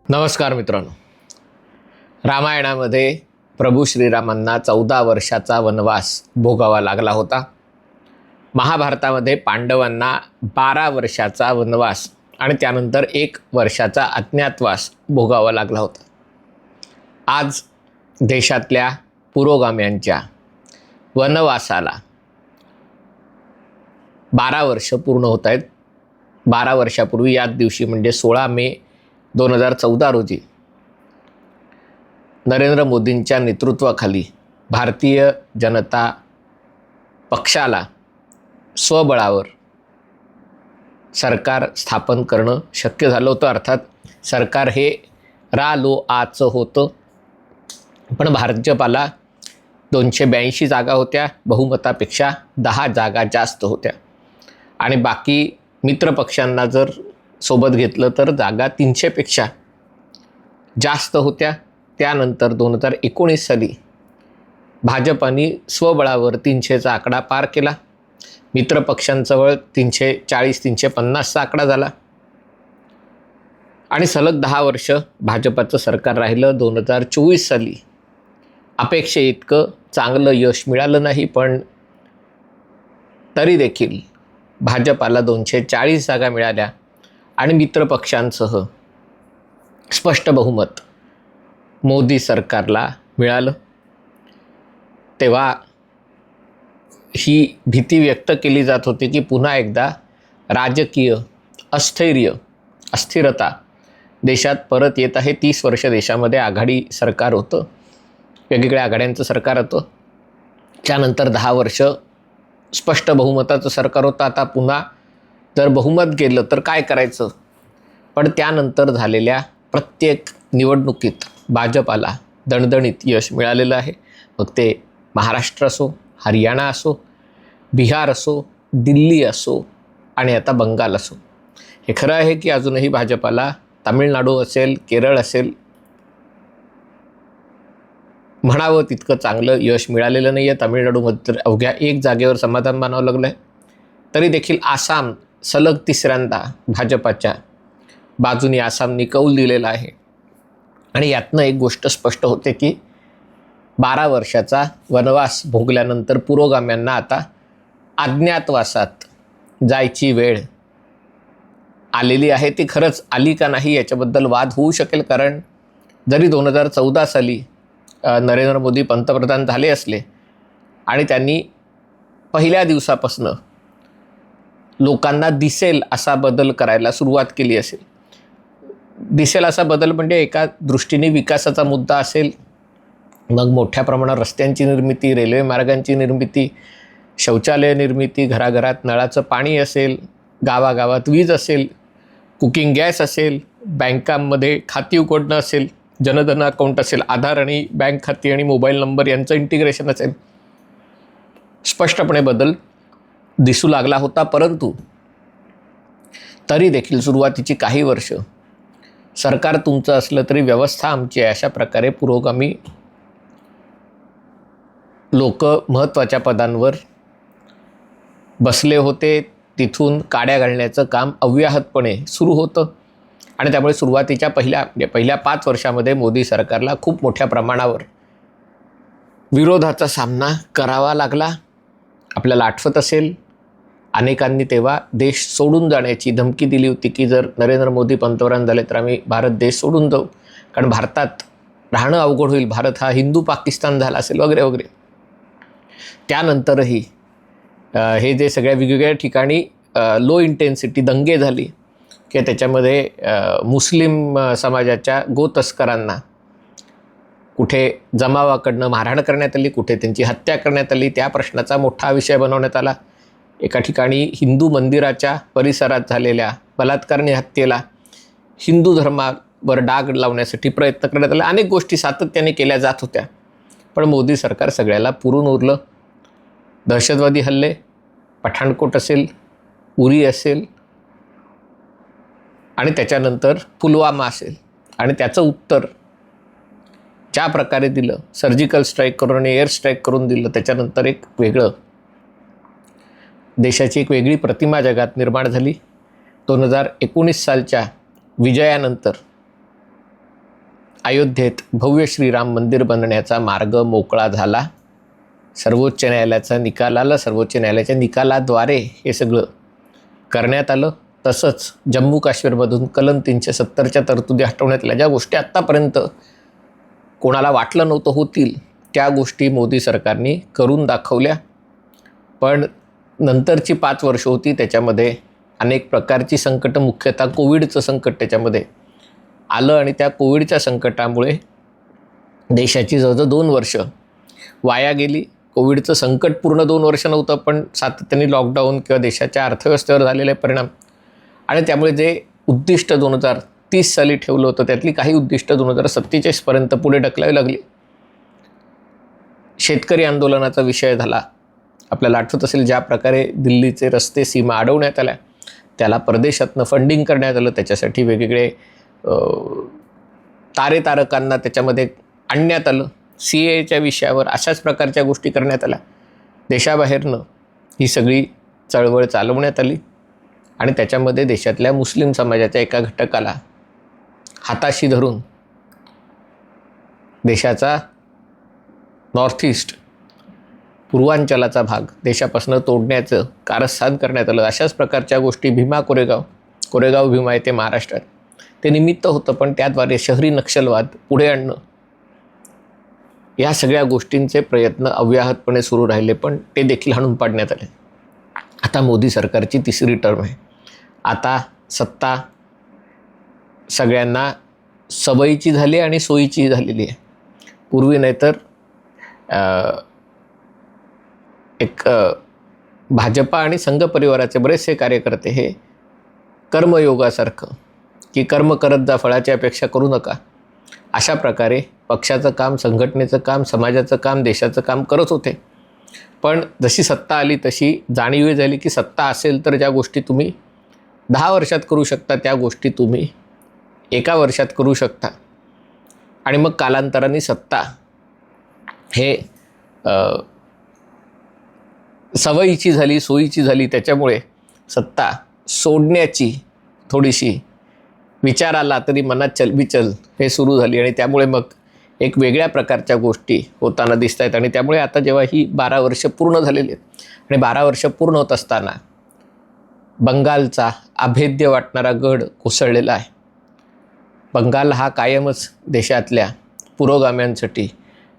नमस्कार मित्रांनो, रामायणामध्ये प्रभू श्रीरामांना 14 वर्षाचा वनवास भोगावा लागला होता. महाभारतामध्ये पांडवांना 12 वर्षाचा वनवास आणि त्यानंतर 1 वर्षाचा अज्ञातवास भोगावा लागला होता. आज देशातल्या पुरोगाम्यांच्या वनवासाला 12 वर्ष पूर्ण होत आहेत. 12 वर्षापूर्वी याच दिवशी म्हणजे 16 मे 2014 रोजी नरेंद्र मोदींच्या नेतृत्वाखाली भारतीय जनता पक्षाला स्वबळावर सरकार स्थापन करणं शक्य झालं होतं. अर्थात सरकार हे रालोआचं होतं, पण भाजपाला 282 जागा होत्या, बहुमतापेक्षा 10 जागा जास्त होत्या आणि बाकी मित्रपक्षांना जर सोबत घेतलं तर जागा 300पेक्षा जास्त होत्या. त्यानंतर 2019 साली भाजपाने स्वबळावर 300चा आकडा पार केला. मित्रपक्षांजवळ 340-350चा आकडा झाला आणि सलग 10 वर्ष भाजपाचं सरकार राहिलं. 2024 साली अपेक्षेइतकं चांगलं यश मिळालं नाही, पण तरी देखील भाजपाला 240 जागा मिळाल्या आणि मित्रपक्षांसह स्पष्ट बहुमत मोदी सरकारला मिळालं. तेव्हा ही भीती व्यक्त केली जात होती की पुन्हा एकदा राजकीय अस्थिरता देशात परत येत आहे. 30 वर्ष देशामध्ये आघाडी सरकार होतं, वेगवेगळ्या आघाड्यांचं सरकार होतं. त्यानंतर 10 वर्ष स्पष्ट बहुमताचं सरकार होतं. आता पुन्हा जर बहुमत गेलं तर काय करायचं? पण त्यानंतर झालेल्या प्रत्येक निवडणुकीत भाजपाला दणदणीत यश मिळालेलं आहे. मग ते महाराष्ट्र असो, हरियाणा असो, बिहार असो, दिल्ली असो आणि आता बंगाल असो. हे खरं आहे की अजूनही भाजपाला तामिळनाडू असेल, केरळ असेल, म्हणावं तितकं चांगलं यश मिळालेलं नाही आहे. तामिळनाडूमध्ये अवघ्या 1 जागेवर समाधान मानावं लागलं आहे. तरी देखील आसाम सलग 3ऱ्यांदा भाजपाच्या बाजूने आसामनी कौल दिलेला आहे आणि यातनं एक गोष्ट स्पष्ट होते की 12 वर्षाचा वनवास भोगल्यानंतर पुरोगाम्यांना आता अज्ञातवासात जायची वेळ आलेली आहे. ती खरंच आली का नाही याच्याबद्दल वाद होऊ शकेल, कारण जरी 2014 साली नरेंद्र मोदी पंतप्रधान झाले असले आणि त्यांनी पहिल्या दिवसापासून लोकांना दिसेल असा बदल करायला सुरुवात केली असेल. दिसेल असा बदल म्हणजे एका दृष्टीने विकासाचा मुद्दा असेल, मग मोठ्या प्रमाणात रस्त्यांची निर्मिती, रेल्वे मार्गांची निर्मिती, शौचालय निर्मिती, घराघरात नळाचं पाणी असेल, गावागावात वीज असेल, कुकिंग गॅस असेल, बँकांमध्ये खाती उघडणं असेल, जनधन अकाउंट असेल, आधार आणि बँक खाती आणि मोबाईल नंबर यांचं इंटिग्रेशन असेल. स्पष्टपणे बदल दिसू लागला होता. परंतु तरी देखील सुरुवातीची काही वर्ष सरकार तुमचं असलं तरी व्यवस्था आमची आहे अशा प्रकारे पुरोगामी लोक महत्त्वाच्या पदांवर बसले होते. तिथून काड्या घालण्याचं काम अव्याहतपणे सुरू होतं आणि त्यामुळे सुरुवातीच्या पहिल्या 5 वर्षामध्ये मोदी सरकारला खूप मोठ्या प्रमाणावर विरोधाचा सामना करावा लागला. आपल्याला आठवत असेल, अनेकांनी तेव्हा देश सोडून जाण्याची धमकी दिली होती की जर नरेंद्र मोदी पंतप्रधान झाले तर आम्ही भारत देश सोडून जाऊ, कारण भारतात राहणं अवघड होईल, भारत हा हिंदू पाकिस्तान झाला असेल वगैरे वगैरे. त्यानंतरही हे जे सगळ्या वेगवेगळ्या ठिकाणी लो इंटेन्सिटी दंगे झाली की त्याच्यामध्ये मुस्लिम समाजाच्या गोतस्करांना कुठे जमावाकडनं मारहाण करण्यात आली, कुठे त्यांची हत्या करण्यात आली. त्या प्रश्नाचा मोठा विषय बनवण्यात आला. एका ठिकाणी हिंदू मंदिराच्या परिसरात झालेल्या बलात्कारणी हत्येला हिंदू धर्मावर डाग लावण्यासाठी प्रयत्न करण्यात आले. अनेक गोष्टी सातत्याने केल्या जात होत्या, पण मोदी सरकार सगळ्याला पुरून उरलं. दहशतवादी हल्ले, पठाणकोट असेल, उरी असेल आणि त्याच्यानंतर पुलवामा असेल आणि त्याचं उत्तर ज्या प्रकारे दिलं, सर्जिकल स्ट्राईक करून आणि एअर स्ट्राईक करून दिलं, त्याच्यानंतर एक वेगळं देशाची एक वेगळी प्रतिमा जगात निर्माण झाली. 2019 सालच्या विजयानंतर अयोध्येत भव्य श्रीराम मंदिर बनण्याचा मार्ग मोकळा झाला. सर्वोच्च न्यायालयाचा निकाल आला. सर्वोच्च न्यायालयाच्या निकालाद्वारे हे सगळं करण्यात आलं. तसंच जम्मू काश्मीरमधून कलम 370च्या तरतुदी हटवण्यात आल्या. ज्या गोष्टी आत्तापर्यंत कोणाला वाटलं नव्हतं होतील त्या गोष्टी मोदी सरकारने करून दाखवल्या. पण नंतरची 5 वर्ष होती, त्याच्यामध्ये अनेक प्रकारची संकटं, मुख्यतः कोविडचं संकट त्याच्यामध्ये आलं आणि त्या कोविडच्या संकटामुळे देशाची जवळजवळ 2 वर्ष वाया गेली. कोविडचं संकट पूर्ण 2 वर्ष नव्हतं, पण सातत्याने लॉकडाऊन किंवा देशाच्या अर्थव्यवस्थेवर झालेले परिणाम आणि त्यामुळे जे उद्दिष्ट 2030 साली ठेवलं होतं त्यातली काही उद्दिष्ट 2047पर्यंत पुढे ढकलावी लागली. शेतकरी आंदोलनाचा विषय झाला. आपल्याला आठवत असेल ज्या प्रकारे दिल्लीचे रस्ते सीमा अडवण्यात आल्या, त्याला परदेशातनं फंडिंग करण्यात आलं. त्याच्यासाठी वेगवेगळे तारेतारकांना त्याच्यामध्ये आणण्यात आलं. CAAच्या विषयावर अशाच प्रकारच्या गोष्टी करण्यात आल्या. देशाबाहेरनं ही सगळी चळवळ चालवण्यात आली आणि त्याच्यामध्ये देशातल्या मुस्लिम समाजाच्या एका घटकाला हाताशी धरून देशाचा नॉर्थ ईस्ट, पूर्वांचलाचा भाग देशापासून तोडण्याचं कारस्थान करण्यात आलं. अशाच प्रकारच्या गोष्टी कोरेगाव भीमा येथे महाराष्ट्रात ते निमित्त होतं, पण त्याद्वारे शहरी नक्षलवाद पुढे आणणं या सगळ्या गोष्टींचे प्रयत्न अव्याहतपणे सुरू राहिले, पण ते देखील हाणून पाडण्यात आले. आता मोदी सरकारची 3री टर्म आहे. आता सत्ता सगळ्यांना सवयीची झाली आणि सोयीची झालेली आहे. पूर्वी नाहीतर एक भाजपा आणि संघ परिवाराचे बरेचसे कार्यकर्ते हे कर्मयोगासारखं की कर्म करत जा, फळाची अपेक्षा करू नका, अशा प्रकारे पक्षाचं काम, संघटनेचं काम, समाजाचं काम, देशाचं काम करत होते. पण जशी सत्ता आली तशी जाणीव झाली की सत्ता असेल तर ज्या गोष्टी तुम्ही 10 वर्षात करू शकता त्या गोष्टी तुम्ही 1 वर्षात करू शकता. आणि मग कालांतराने सत्ता हे सवयीची झाली, सोयीची झाली. त्याच्यामुळे सत्ता सोडण्याची थोडीशी विचार आला तरी मनात चलबिचल हे सुरू झाली आणि त्यामुळे मग एक वेगळ्या प्रकारच्या गोष्टी होताना दिसत आहेत. आणि त्यामुळे आता जेव्हा ही 12 वर्ष पूर्ण झालेली आहेत आणि 12 वर्ष पूर्ण होत असताना बंगालचा अभेद्य वाटणारा गड कोसळलेला आहे. बंगाल हा कायमच देशातल्या पुरोगाम्यांसाठी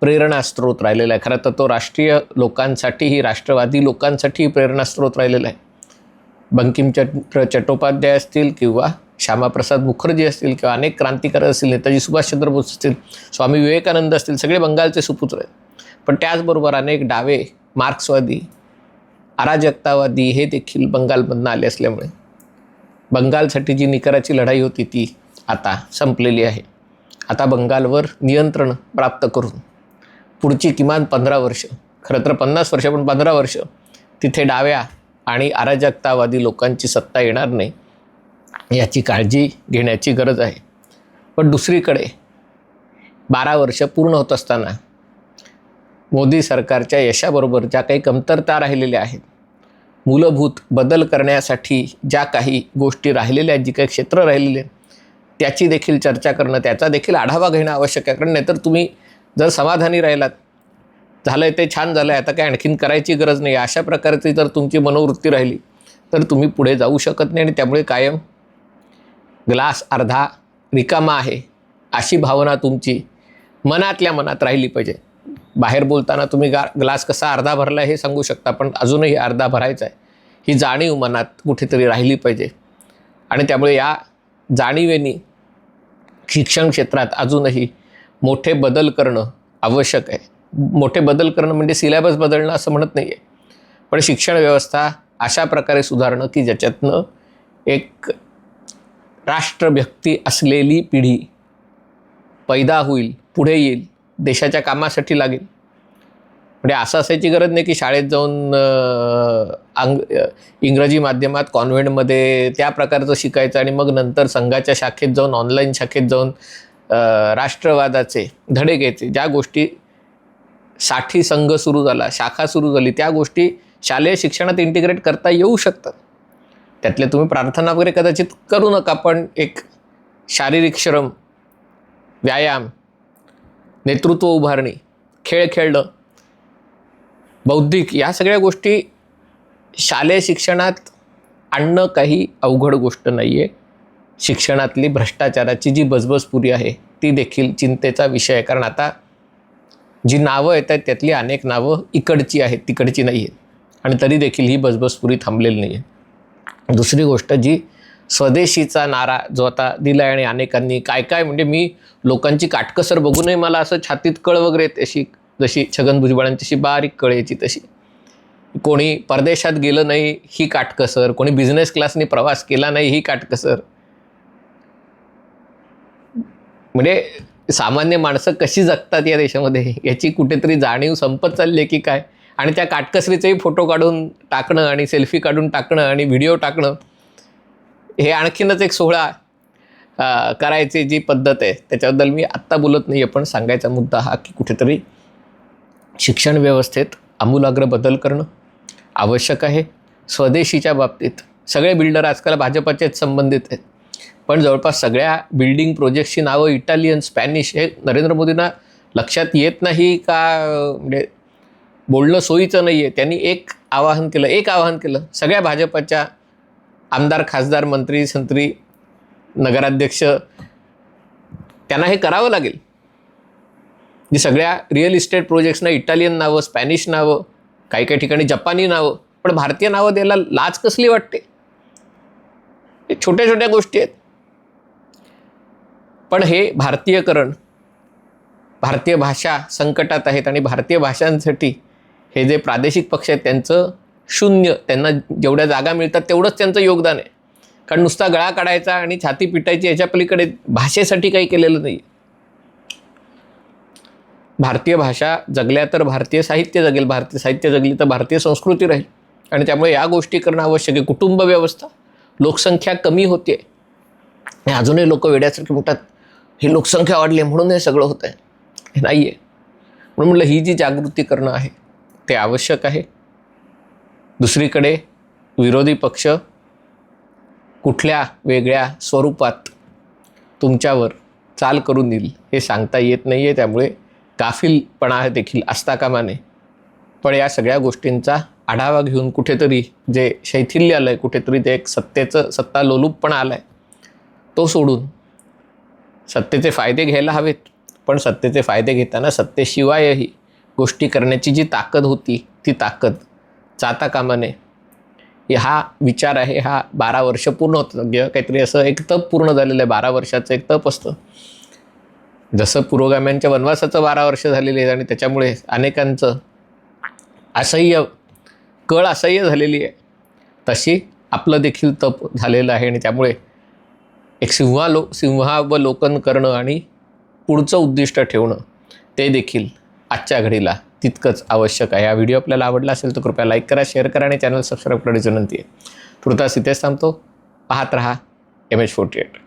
प्रेरणास्त्रोत राहिलेला आहे. खरं तर तो राष्ट्रीय लोकांसाठीही, राष्ट्रवादी लोकांसाठीही प्रेरणास्त्रोत राहिलेला आहे. बंकिमचंद्र चट्टोपाध्याय असतील किंवा श्यामाप्रसाद मुखर्जी असतील किंवा अनेक क्रांतिकारक असतील, नेताजी सुभाषचंद्र बोस असतील, स्वामी विवेकानंद असतील, सगळे बंगालचे सुपुत्र आहेत. पण त्याचबरोबर अनेक डावे, मार्क्सवादी, अराजकतावादी हे देखील बंगालमधून आले असल्यामुळे बंगालसाठी जी निकराची लढाई होती ती आता संपलेली आहे. आता बंगालवर नियंत्रण प्राप्त करून पुढची किमान 15 वर्ष, खरं तर 50 वर्ष, पण 15 वर्ष तिथे डाव्या आणि अराजकतावादी लोकांची सत्ता येणार नाही याची काळजी घेण्याची गरज आहे. पण दुसरीकडे 12 वर्ष पूर्ण होत असताना मोदी सरकारच्या यशाबरोबर ज्या काही कमतरता राहिलेल्या आहेत, मूलभूत बदल करण्यासाठी ज्या काही गोष्टी राहिलेल्या आहेत, जी काही क्षेत्र राहिलेली आहेत त्याची देखील चर्चा करणं, त्याचा देखील आढावा घेणं आवश्यक आहे. कारण नाहीतर तुम्ही जर समाधानी राहिलात, झालं आहे ते छान झालं आहे, आता काय आणखीन करायची गरज नाही, अशा प्रकारची जर तुमची मनोवृत्ती राहिली तर तुम्ही पुढे जाऊ शकत नाही. आणि त्यामुळे कायम ग्लास अर्धा रिकामा आहे अशी भावना तुमची मनातल्या मनात राहिली पाहिजे. बाहेर बोलताना तुम्ही ग्लास कसा अर्धा भरला हे सांगू शकता, पण अजूनही अर्धा भरायचा आहे ही जाणीव मनात कुठेतरी राहिली पाहिजे. आणि त्यामुळे या जाणीवेनी शिक्षण क्षेत्रात अजूनही मोठे बदल करणं आवश्यक आहे. मोठे बदल करणं म्हणजे सिलेबस बदलणं असं म्हणत नाही आहे, पण शिक्षण व्यवस्था अशा प्रकारे सुधारणं की ज्याच्यातनं एक राष्ट्रभक्ती असलेली पिढी पैदा होईल, पुढे येईल, देशाच्या कामासाठी लागेल. म्हणजे असं असायची गरज नाही की शाळेत जाऊन इंग्रजी माध्यमात कॉन्व्हेंटमध्ये त्या प्रकारचं शिकायचं आणि मग नंतर संघाच्या शाखेत जाऊन, ऑनलाईन शाखेत जाऊन राष्ट्रवादाचे धडे घ्यायचे. ज्या गोष्टी साठी संघ सुरू झाला, शाखा सुरू झाली, त्या गोष्टी शालेय शिक्षणात इंटिग्रेट करता येऊ शकतात. त्यातले तुम्ही प्रार्थना वगैरे कदाचित करू नका, पण एक शारीरिक श्रम, व्यायाम, नेतृत्व उभारणी, खेळ खेळणं, बौद्धिक, या सगळ्या गोष्टी शालेय शिक्षणात आणणं काही अवघड गोष्ट नाही आहे. शिक्षणातली भ्रष्टाचाराची जी बजबजपुरी आहे ती देखील चिंतेचा विषय आहे. कारण आता जी नावं येत आहेत त्यातली अनेक नावं इकडची आहेत, तिकडची नाही आहेत, आणि तरी देखील ही बजबजपुरी थांबलेली नाही आहे. दुसरी गोष्ट, जी स्वदेशीचा नारा जो आता दिला आहे आणि अनेकांनी काय काय, म्हणजे मी लोकांची काटकसर बघूनही मला असं छातीत कळ वगैरे तशी, जशी छगन भुजबळांची अशी बारीक कळ यायची तशी. कोणी परदेशात गेलं नाही ही काटकसर, कोणी बिझनेस क्लासनी प्रवास केला नाही ही काटकसर. म्हणजे सामान्य माणसं कशी जगतात या देशामध्ये याची कुठेतरी जाणीव संपत चालली आहे की काय. आणि त्या काटकसरीचेही फोटो काढून टाकणं आणि सेल्फी काढून टाकणं आणि व्हिडिओ टाकणं, हे आणखीनच एक सोहळा करायची जी पद्धत आहे त्याच्याबद्दल मी आत्ता बोलत नाही आहे. पण सांगायचा मुद्दा हा की कुठेतरी शिक्षण व्यवस्थेत आमूलाग्र बदल करणं आवश्यक आहे. स्वदेशीच्या बाबतीत सगळे बिल्डर आजकाल भाजपाचेच संबंधित आहेत, पण जवळपास सगळ्या बिल्डिंग प्रोजेक्टची नावं इटालियन, स्पॅनिश. हे नरेंद्र मोदींना लक्षात येत नाही का? म्हणजे बोलणं सोयीचं नाही आहे. त्यांनी एक आवाहन केलं सगळ्या भाजपाच्या आमदार, खासदार, मंत्री, संत्री, नगराध्यक्ष, त्यांना हे करावं लागेल. जी सगळ्या रिअल इस्टेट प्रोजेक्ट्सना इटालियन नावं, स्पॅनिश नावं, काही काही ठिकाणी जपानी नावं, पण भारतीय नावं द्यायला लाज कसली वाटते? हे छोट्या छोट्या गोष्टी आहेत. पण हे भारतीयकरण, भारतीय भाषा संकटात आहेत आणि भारतीय भाषांसाठी हे जे प्रादेशिक पक्ष आहेत त्यांचं शून्य. त्यांना जेवढ्या जागा मिळतात तेवढंच त्यांचं योगदान आहे. कारण नुसता गळा काढायचा आणि छाती पिटायची याच्या पलीकडे भाषेसाठी काही केलेलं नाही. भारतीय भाषा जगल्या तर भारतीय साहित्य जगेल, भारतीय साहित्य जगली तर भारतीय संस्कृती राहील. आणि त्यामुळे या गोष्टी करणं आवश्यक आहे. कुटुंब व्यवस्था, लोकसंख्या कमी होते, अजूनही लोक वेड्यासारखे म्हणतात ही लोकसंख्या वाढली म्हणून हे सगळं होतं आहे. हे नाही आहे. म्हणून म्हटलं ही जी जागृती करणं आहे ते आवश्यक आहे. दुसरीकडे विरोधी पक्ष कुठल्या वेगळ्या स्वरूपात तुमच्यावर चाल करून येईल हे सांगता येत नाही आहे. त्यामुळे गाफीलपणा देखील असता कामा नये. पण या सगळ्या गोष्टींचा आढावा घेऊन कुठेतरी जे शैथिल्य आलं आहे, कुठेतरी ते एक सत्ता लोलूपपणा आला आहे, तो सोडून सत्तेचे फायदे घ्यायला हवेत. पण सत्तेचे फायदे घेताना सत्तेशिवायही गोष्टी करण्याची जी ताकद होती ती ताकद जाता कामा नये. हा विचार आहे. हा 12 वर्ष पूर्ण होतं, काहीतरी असं एक तप पूर्ण झालेलं आहे. 12 वर्षाचं एक तप असतं. जसं पुरोगाम्यांच्या वनवासाचं 12 वर्ष झालेली आहे आणि त्याच्यामुळे अनेकांचं कळ असह्य झालेली आहे, तशी आपलं देखील तप झालेलं आहे. आणि त्यामुळे एक सिंहावलोकन करणं आणि पुढचं उद्दिष्ट ठेवणं ते देखील आजच्या घडीला तितकंच आवश्यक आहे. हा व्हिडिओ आपल्याला आवडला असेल तर कृपया लाईक करा, शेअर करा आणि चॅनल सबस्क्राईब करण्याची विनंती आहे. तुर्तास इथेच थांबतो. पाहत रहा MH48.